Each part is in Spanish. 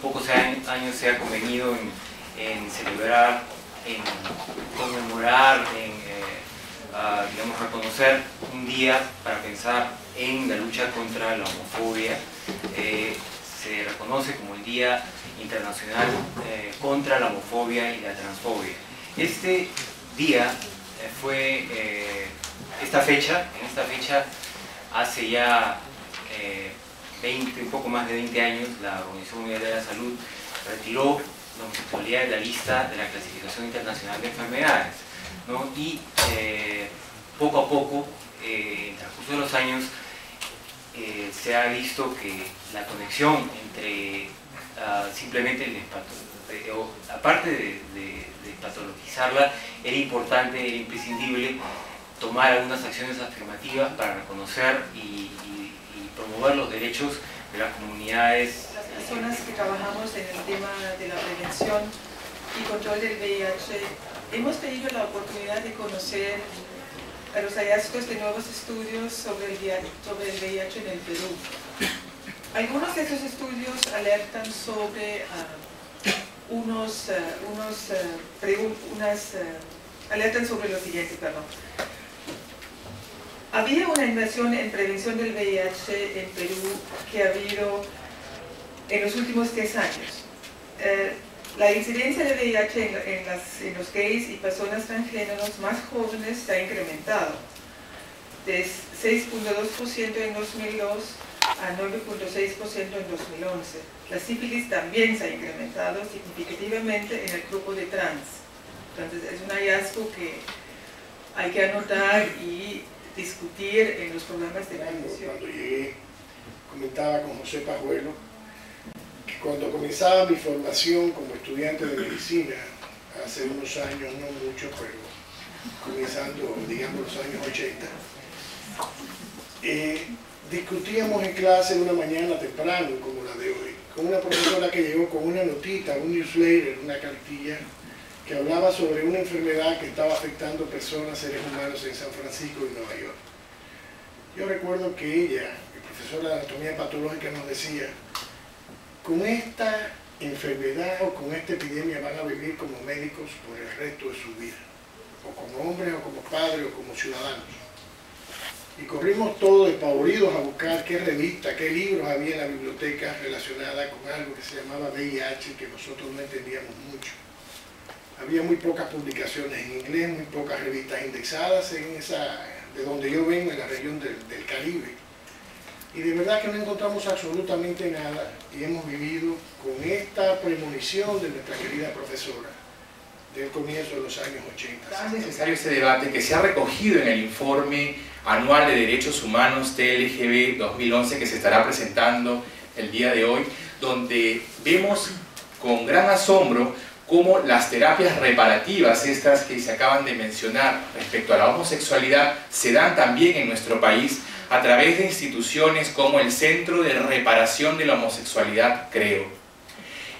pocos años se ha convenido en celebrar, en conmemorar, digamos, reconocer un día para pensar en la lucha contra la homofobia. Se reconoce como el Día Internacional contra la Homofobia y la Transfobia. Este día en esta fecha, hace ya un poco más de 20 años, la Organización Mundial de la Salud retiró la homosexualidad de la lista de la Clasificación Internacional de Enfermedades, ¿no? Y poco a poco, en el transcurso de los años, se ha visto que la conexión entre simplemente aparte de patologizarla, era importante, era imprescindible tomar algunas acciones afirmativas para reconocer y promover los derechos de las comunidades. Las personas que trabajamos en el tema de la prevención y control del VIH, hemos tenido la oportunidad de conocer a los hallazgos de nuevos estudios sobre el VIH en el Perú. Algunos de esos estudios alertan sobre alertan sobre lo siguiente, perdón. Había una inversión en prevención del VIH en Perú que ha habido en los últimos 10 años. La incidencia de VIH en los gays y personas transgéneros más jóvenes se ha incrementado de 6.2% en 2002 a 9.6% en 2011. La sífilis también se ha incrementado significativamente en el grupo de trans. Entonces es un hallazgo que hay que anotar y discutir en los programas de prevención. Cuando llegué, comentaba con José Pajuelo que cuando comenzaba mi formación como estudiante de medicina, hace unos años, no mucho, pero comenzando, digamos, los años 80, discutíamos en clase una mañana temprano, como la de hoy, con una profesora que llegó con una notita, un newsletter, una cartilla, que hablaba sobre una enfermedad que estaba afectando personas, seres humanos en San Francisco y Nueva York. Yo recuerdo que ella, el profesor de anatomía patológica, nos decía: con esta enfermedad o con esta epidemia van a vivir como médicos por el resto de su vida, o como hombres, o como padres, o como ciudadanos. Y corrimos todos despavoridos a buscar qué revista, qué libros había en la biblioteca relacionada con algo que se llamaba VIH, que nosotros no entendíamos mucho. Había muy pocas publicaciones en inglés, muy pocas revistas indexadas de donde yo vengo, en la región del Caribe. Y de verdad que no encontramos absolutamente nada y hemos vivido con esta premonición de nuestra querida profesora del comienzo de los años 80. Es necesario ese debate que se ha recogido en el informe anual de Derechos Humanos TLGB 2011 que se estará presentando el día de hoy, donde vemos con gran asombro cómo las terapias reparativas, estas que se acaban de mencionar respecto a la homosexualidad, se dan también en nuestro país a través de instituciones como el Centro de Reparación de la Homosexualidad, CREO,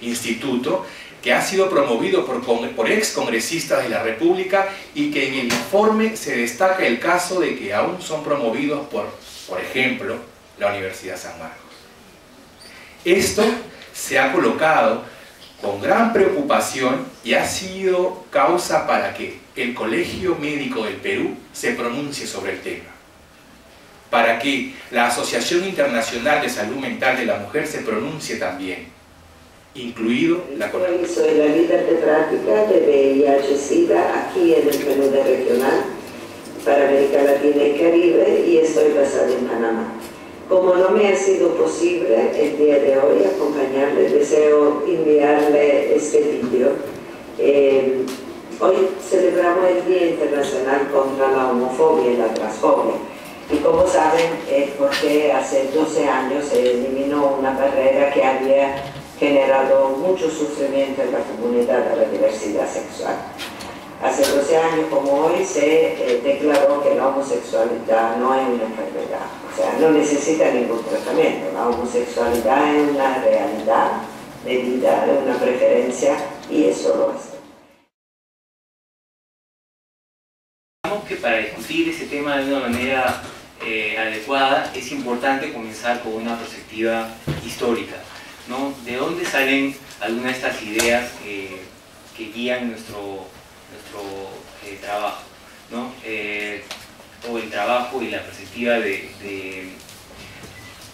instituto que ha sido promovido por excongresistas de la República y que en el informe se destaca el caso de que aún son promovidos por ejemplo, la Universidad San Marcos. Esto se ha colocado con gran preocupación y ha sido causa para que el Colegio Médico del Perú se pronuncie sobre el tema, para que la Asociación Internacional de Salud Mental de la Mujer se pronuncie también, incluido la CONADE. Soy la líder tetrática de VIH-Sida aquí en el Perú regional para América Latina y Caribe y estoy basada en Panamá. Como no me ha sido posible el día de hoy acompañarle, deseo enviarle este vídeo. Hoy celebramos el Día Internacional contra la Homofobia y la Transfobia. Y como saben, es porque hace 12 años se eliminó una barrera que había generado mucho sufrimiento en la comunidad de la diversidad sexual. Hace 12 años como hoy se declaró que la homosexualidad no es una enfermedad, o sea, no necesita ningún tratamiento. La homosexualidad es una realidad de vida, es una preferencia y eso lo es. Digamos que para discutir ese tema de una manera adecuada es importante comenzar con una perspectiva histórica. ¿no? ¿De dónde salen algunas de estas ideas que guían nuestro trabajo, ¿no? O el trabajo y la perspectiva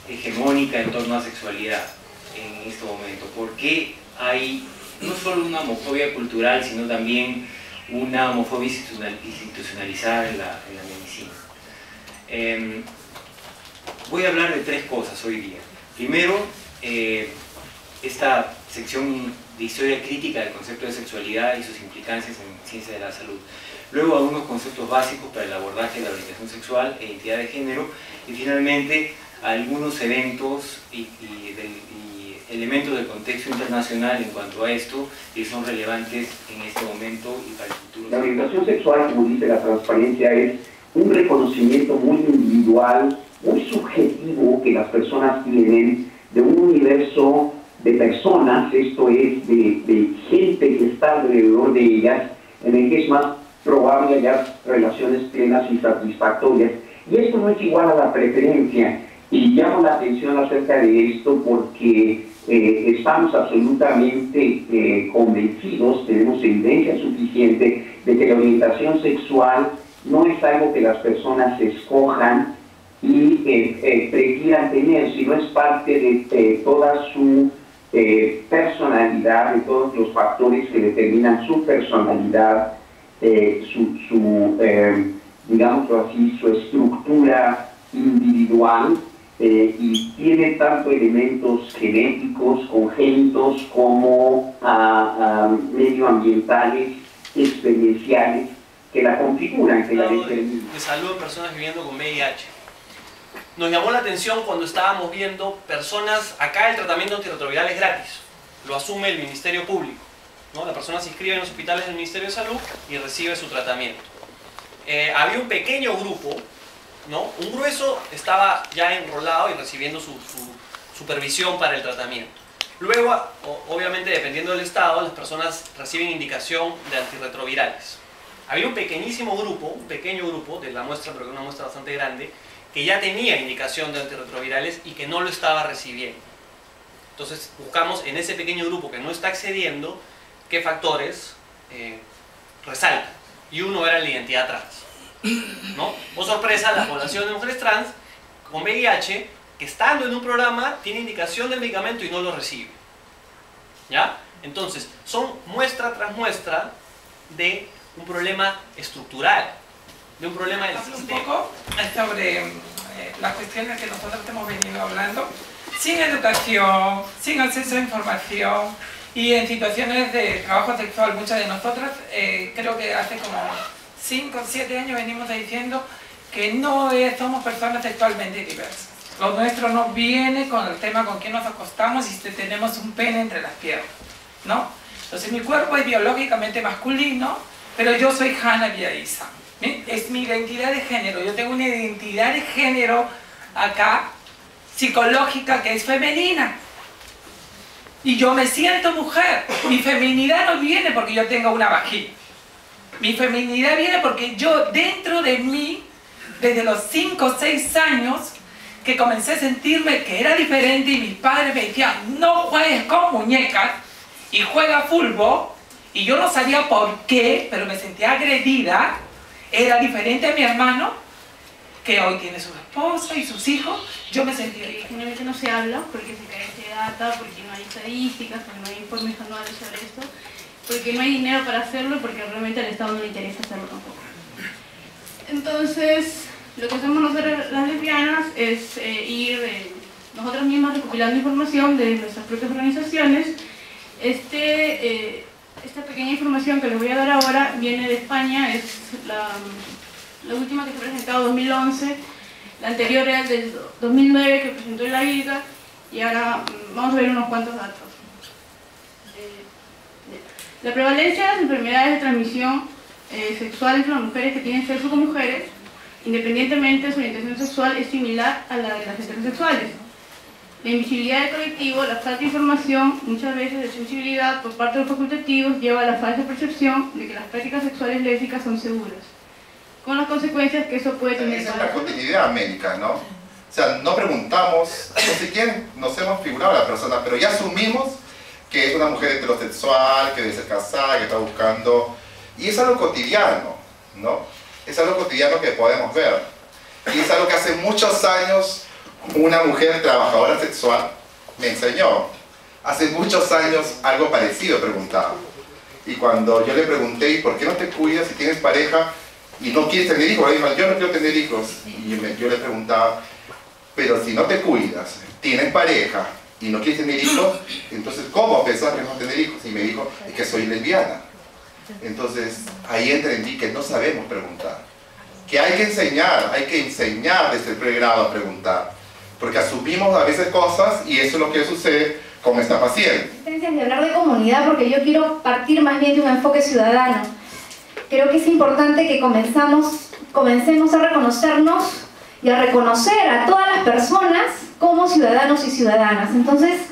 hegemónica en torno a sexualidad en este momento? ¿Por qué hay no solo una homofobia cultural, sino también una homofobia institucionalizada en la medicina? Voy a hablar de tres cosas hoy día. Primero, esta sección de historia crítica del concepto de sexualidad y sus implicancias en ciencia de la salud. Luego, algunos conceptos básicos para el abordaje de la orientación sexual e identidad de género. Y finalmente, algunos eventos y elementos del contexto internacional en cuanto a esto que son relevantes en este momento y para el futuro. La orientación sexual, como dice la transparencia, es un reconocimiento muy individual, muy subjetivo que las personas tienen de un universo de personas, esto es, de gente que está alrededor de ellas, en el que es más probable hallar relaciones plenas y satisfactorias. Y esto no es igual a la preferencia. Y llamo la atención acerca de esto porque estamos absolutamente convencidos, tenemos evidencia suficiente de que la orientación sexual no es algo que las personas escojan y prefieran tener, sino es parte de toda su personalidad, de todos los factores que determinan su personalidad, digámoslo así, su estructura individual, y tiene tanto elementos genéticos, congénitos, como medioambientales, experienciales, que la configuran, que la determinan. De salud en personas viviendo con VIH. Nos llamó la atención cuando estábamos viendo personas, acá el tratamiento antirretroviral es gratis, lo asume el Ministerio Público, ¿no? La persona se inscribe en los hospitales del Ministerio de Salud y recibe su tratamiento. Había un pequeño grupo, ¿no? Un grueso estaba ya enrolado y recibiendo su supervisión para el tratamiento. Luego, obviamente, dependiendo del estado, las personas reciben indicación de antirretrovirales. Había un pequeño grupo de la muestra, pero que una muestra bastante grande, que ya tenía indicación de antirretrovirales y que no lo estaba recibiendo. Entonces buscamos en ese pequeño grupo que no está accediendo qué factores resaltan. Y uno era la identidad trans, ¿no? Oh sorpresa, la población de mujeres trans con VIH que estando en un programa tiene indicación del medicamento y no lo recibe, ¿ya? Entonces son muestra tras muestra de un problema estructural, de un problema del sistema. Un poco sobre las cuestiones que nosotros hemos venido hablando. Sin educación, sin acceso a información y en situaciones de trabajo sexual, muchas de nosotras, creo que hace como 5 o 7 años venimos diciendo que no somos personas sexualmente diversas. Lo nuestro no viene con el tema con quién nos acostamos y si tenemos un pene entre las piernas, ¿no? Entonces mi cuerpo es biológicamente masculino, pero yo soy Hanna Biaisa. Es mi identidad de género. Yo tengo una identidad de género acá, psicológica, que es femenina. Y yo me siento mujer. Mi feminidad no viene porque yo tenga una vagina. Mi feminidad viene porque yo dentro de mí, desde los 5 o 6 años, que comencé a sentirme que era diferente y mis padres me decían, no juegues con muñecas y juega fútbol. Y yo no sabía por qué, pero me sentía agredida. Era diferente a mi hermano, que hoy tiene su esposa y sus hijos. Yo me sentía diferente. Generalmente no se habla porque se carece de data, porque no hay estadísticas, porque no hay informes anuales sobre esto, porque no hay dinero para hacerlo, porque realmente al Estado no le interesa hacerlo tampoco. Entonces, lo que hacemos nosotros las lesbianas es ir nosotras mismas recopilando información de nuestras propias organizaciones. Esta pequeña información que les voy a dar ahora viene de España, es la última que se presentó en 2011, la anterior era del 2009 que presentó la Liga, y ahora vamos a ver unos cuantos datos. La prevalencia de las enfermedades de transmisión sexual entre las mujeres que tienen sexo con mujeres, independientemente de su orientación sexual, es similar a la de las heterosexuales. La invisibilidad del colectivo, la falta de información, muchas veces de sensibilidad por parte de los facultativos, lleva a la falsa percepción de que las prácticas sexuales lésbicas son seguras, con las consecuencias que eso puede tener. Esa es la cotidianidad médica, ¿no? O sea, no preguntamos, no sé quién, nos hemos figurado a la persona, pero ya asumimos que es una mujer heterosexual, que debe ser casada, que está buscando... Y es algo cotidiano, ¿no? Es algo cotidiano que podemos ver. Y es algo que hace muchos años una mujer trabajadora sexual me enseñó. Hace muchos años algo parecido preguntaba. Y cuando yo le pregunté, ¿y por qué no te cuidas si tienes pareja y no quieres tener hijos? Le dijo, yo no quiero tener hijos. Y yo le preguntaba, pero si no te cuidas, tienes pareja y no quieres tener hijos, entonces ¿cómo pensás que no tener hijos? Y me dijo, es que soy lesbiana. Entonces ahí entendí que no sabemos preguntar. Que hay que enseñar desde el pregrado a preguntar. Porque asumimos a veces cosas y eso es lo que sucede con esta paciente. De hablar de comunidad, porque yo quiero partir más bien de un enfoque ciudadano. Creo que es importante que comencemos a reconocernos y a reconocer a todas las personas como ciudadanos y ciudadanas. Entonces,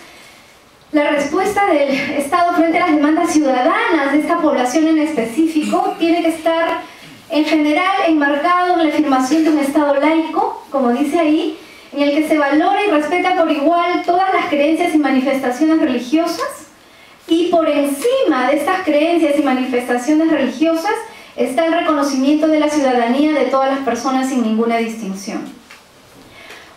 la respuesta del Estado frente a las demandas ciudadanas de esta población en específico tiene que estar, en general, enmarcado en la afirmación de un Estado laico, como dice ahí, en el que se valora y respeta por igual todas las creencias y manifestaciones religiosas, y por encima de estas creencias y manifestaciones religiosas está el reconocimiento de la ciudadanía de todas las personas sin ninguna distinción.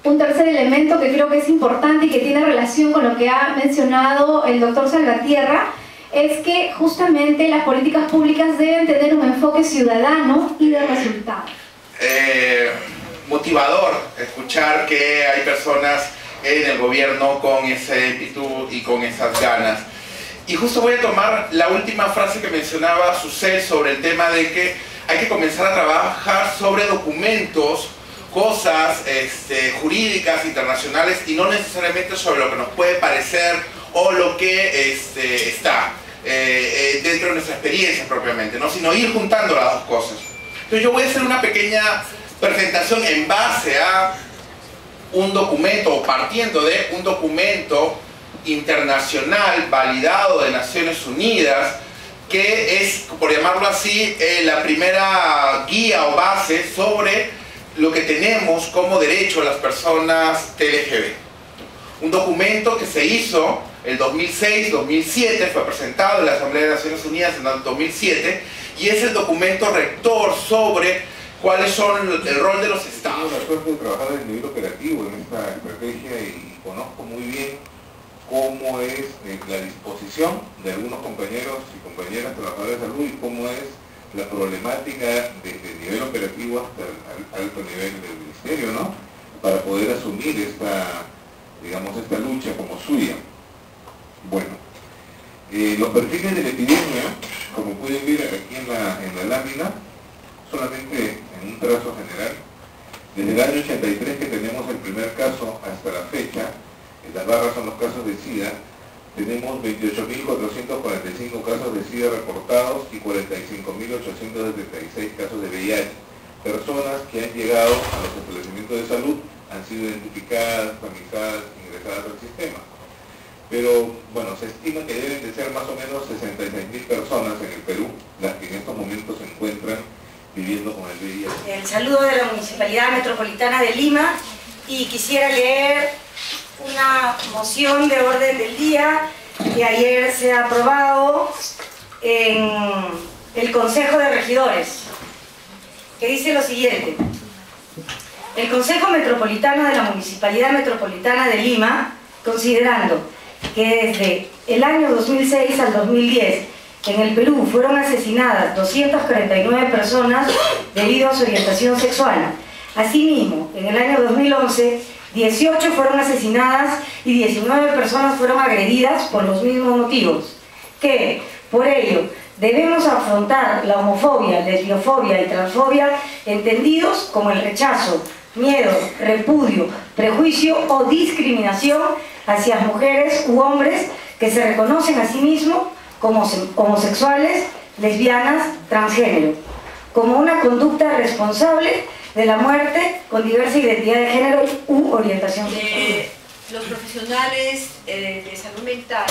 Un tercer elemento que creo que es importante y que tiene relación con lo que ha mencionado el doctor Salvatierra es que justamente las políticas públicas deben tener un enfoque ciudadano y de resultados. Motivador escuchar que hay personas en el gobierno con ese ímpetu y con esas ganas. Y justo voy a tomar la última frase que mencionaba Susel sobre el tema de que hay que comenzar a trabajar sobre documentos, cosas jurídicas, internacionales, y no necesariamente sobre lo que nos puede parecer o lo que está dentro de nuestra experiencia propiamente, ¿no? Sino ir juntando las dos cosas. Entonces yo voy a hacer una pequeña presentación en base a un documento, o partiendo de un documento internacional validado de Naciones Unidas, que es, por llamarlo así, la primera guía o base sobre lo que tenemos como derecho a las personas TLGB. Un documento que se hizo el 2006-2007, fue presentado en la Asamblea de Naciones Unidas en el 2007, y es el documento rector sobre cuáles son el rol de los estados. Tengo la suerte de trabajar en el nivel operativo en esta estrategia y conozco muy bien cómo es la disposición de algunos compañeros y compañeras trabajadores de salud y cómo es la problemática desde el nivel operativo hasta el alto nivel del ministerio, ¿no? Para poder asumir esta lucha como suya. Bueno, los perfiles de la epidemia, como pueden ver aquí en la lámina, solamente en un trazo general, desde el año 83 que tenemos el primer caso hasta la fecha, las barras son los casos de SIDA, tenemos 28.445 casos de SIDA reportados y 45.876 casos de VIH. Personas que han llegado a los establecimientos de salud han sido identificadas, tamizadas, ingresadas al sistema. Pero, bueno, se estima que deben de ser más o menos 66.000 personas en el Perú las que en estos momentos se encuentran viviendo con el VIH. El saludo de la Municipalidad Metropolitana de Lima, y quisiera leer una moción de orden del día que ayer se ha aprobado en el Consejo de Regidores, que dice lo siguiente: el Consejo Metropolitano de la Municipalidad Metropolitana de Lima, considerando que desde el año 2006 al 2010 en el Perú fueron asesinadas 249 personas debido a su orientación sexual. Asimismo, en el año 2011, 18 fueron asesinadas y 19 personas fueron agredidas por los mismos motivos. Que, por ello, debemos afrontar la homofobia, lesbiofobia y transfobia entendidos como el rechazo, miedo, repudio, prejuicio o discriminación hacia mujeres u hombres que se reconocen a sí mismos como homosexuales, lesbianas, transgénero, como una conducta responsable de la muerte con diversa identidad de género u orientación sexual. Los profesionales de salud mental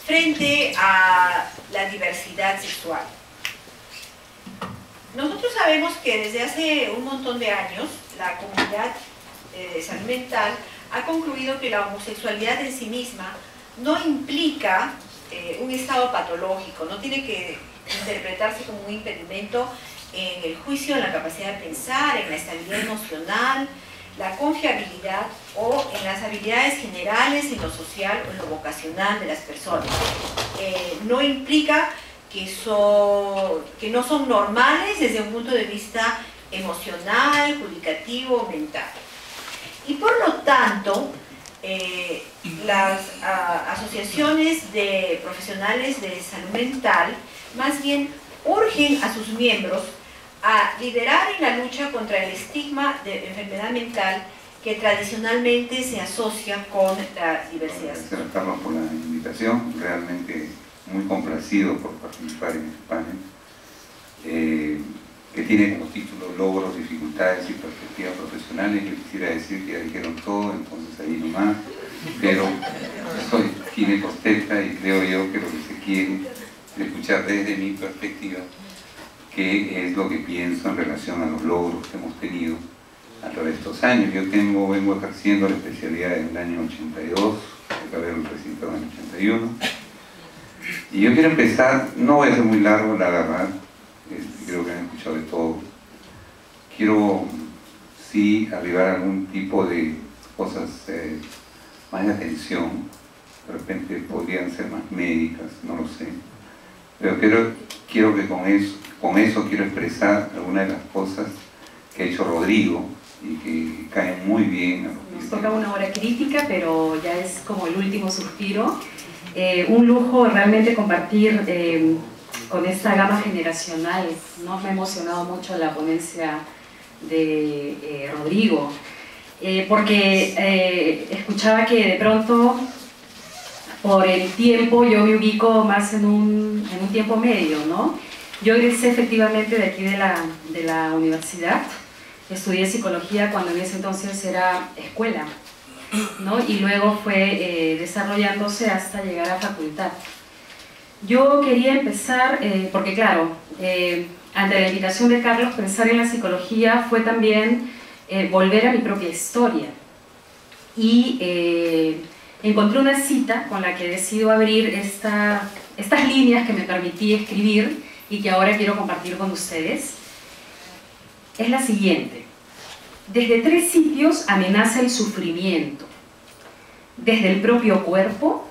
frente a la diversidad sexual. Nosotros sabemos que desde hace un montón de años la comunidad de salud mental ha concluido que la homosexualidad en sí misma no implica un estado patológico, no tiene que interpretarse como un impedimento en el juicio, en la capacidad de pensar, en la estabilidad emocional, la confiabilidad o en las habilidades generales, en lo social o en lo vocacional de las personas. No implica que no son normales desde un punto de vista emocional, judicativo, mental. Y por lo tanto, las asociaciones de profesionales de salud mental más bien urgen a sus miembros a liderar en la lucha contra el estigma de enfermedad mental que tradicionalmente se asocia con la diversidad. Gracias a Carlos por la invitación, realmente muy complacido por participar en este panel, que tiene como título Logros, dificultades y perspectivas profesionales. Yo quisiera decir que ya dijeron todo, entonces ahí nomás, pero soy ginecobstetra y creo yo que lo que se quiere es escuchar desde mi perspectiva qué es lo que pienso en relación a los logros que hemos tenido a través de estos años. Yo vengo ejerciendo la especialidad en el año 82, acabé el recinto en el 81, y yo quiero empezar, no voy a ser muy largo la verdad, creo que han escuchado de todo. Quiero sí arribar a algún tipo de cosas más de atención, de repente podrían ser más médicas, no lo sé, pero quiero que con eso quiero expresar algunas de las cosas que ha hecho Rodrigo y que caen muy bien a los Nos toca una hora crítica, pero ya es como el último suspiro. Un lujo realmente compartir con esta gama generacional, ¿no? Me ha emocionado mucho la ponencia de Rodrigo, porque escuchaba que de pronto, por el tiempo, yo me ubico más en un tiempo medio, ¿no? Yo egresé efectivamente de aquí de la universidad, estudié psicología cuando en ese entonces era escuela, ¿no? Y luego fue desarrollándose hasta llegar a facultad. Yo quería empezar, porque claro, ante la invitación de Carlos, pensar en la psicología fue también volver a mi propia historia. Y encontré una cita con la que decido abrir estas líneas que me permití escribir y que ahora quiero compartir con ustedes. Es la siguiente: desde 3 sitios amenaza el sufrimiento, desde el propio cuerpo,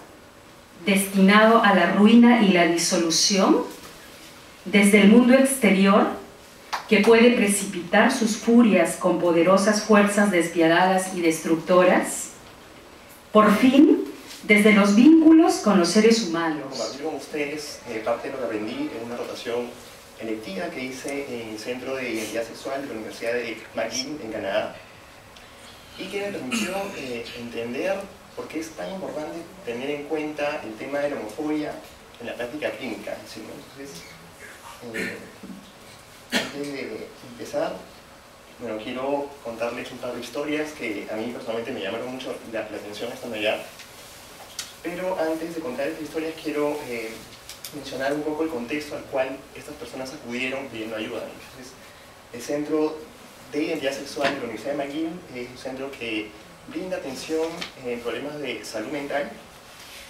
destinado a la ruina y la disolución, desde el mundo exterior, que puede precipitar sus furias con poderosas fuerzas despiadadas y destructoras, por fin, desde los vínculos con los seres humanos. Compartir con ustedes parte de lo que aprendí en una rotación electiva que hice en el Centro de Identidad Sexual de la Universidad de McGill en Canadá, y que me permitió entender por qué es tan importante tener en cuenta el tema de la homofobia en la práctica clínica. ¿Sí? Entonces, antes de empezar, bueno, quiero contarles un par de historias que a mí personalmente me llamaron mucho la atención estando allá. Pero antes de contar estas historias quiero mencionar un poco el contexto al cual estas personas acudieron pidiendo ayuda. Entonces, el Centro de Identidad Sexual de la Universidad de McGill es un centro que brinda atención en problemas de salud mental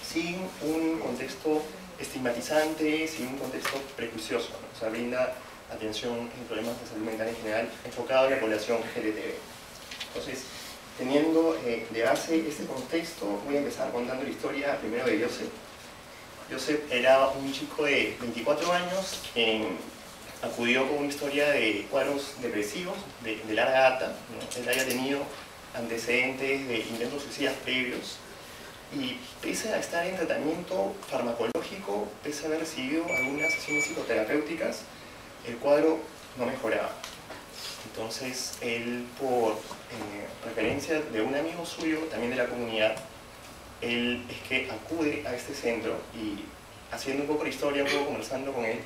sin un contexto estigmatizante, sin un contexto prejuicioso, ¿no? O sea, brinda atención en problemas de salud mental en general enfocado en la población LGTB. Entonces, teniendo de base este contexto, voy a empezar contando la historia primero de Joseph. Joseph era un chico de 24 años que acudió con una historia de cuadros depresivos de larga data, ¿no? Él había tenido antecedentes de intentos suicidas previos y pese a estar en tratamiento farmacológico, pese a haber recibido algunas sesiones psicoterapéuticas, el cuadro no mejoraba. Entonces él, por referencia de un amigo suyo, también de la comunidad, él es que acude a este centro y haciendo un poco la historia, un poco conversando con él,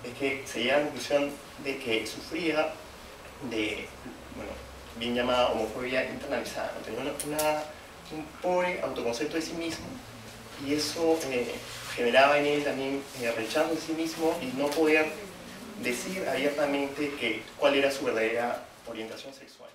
es que se llega a la conclusión de que sufría de, bueno, bien llamada homofobia internalizada, ¿no? Tenía un pobre autoconcepto de sí mismo y eso generaba en él también rechazo de sí mismo y no poder decir abiertamente cuál era su verdadera orientación sexual.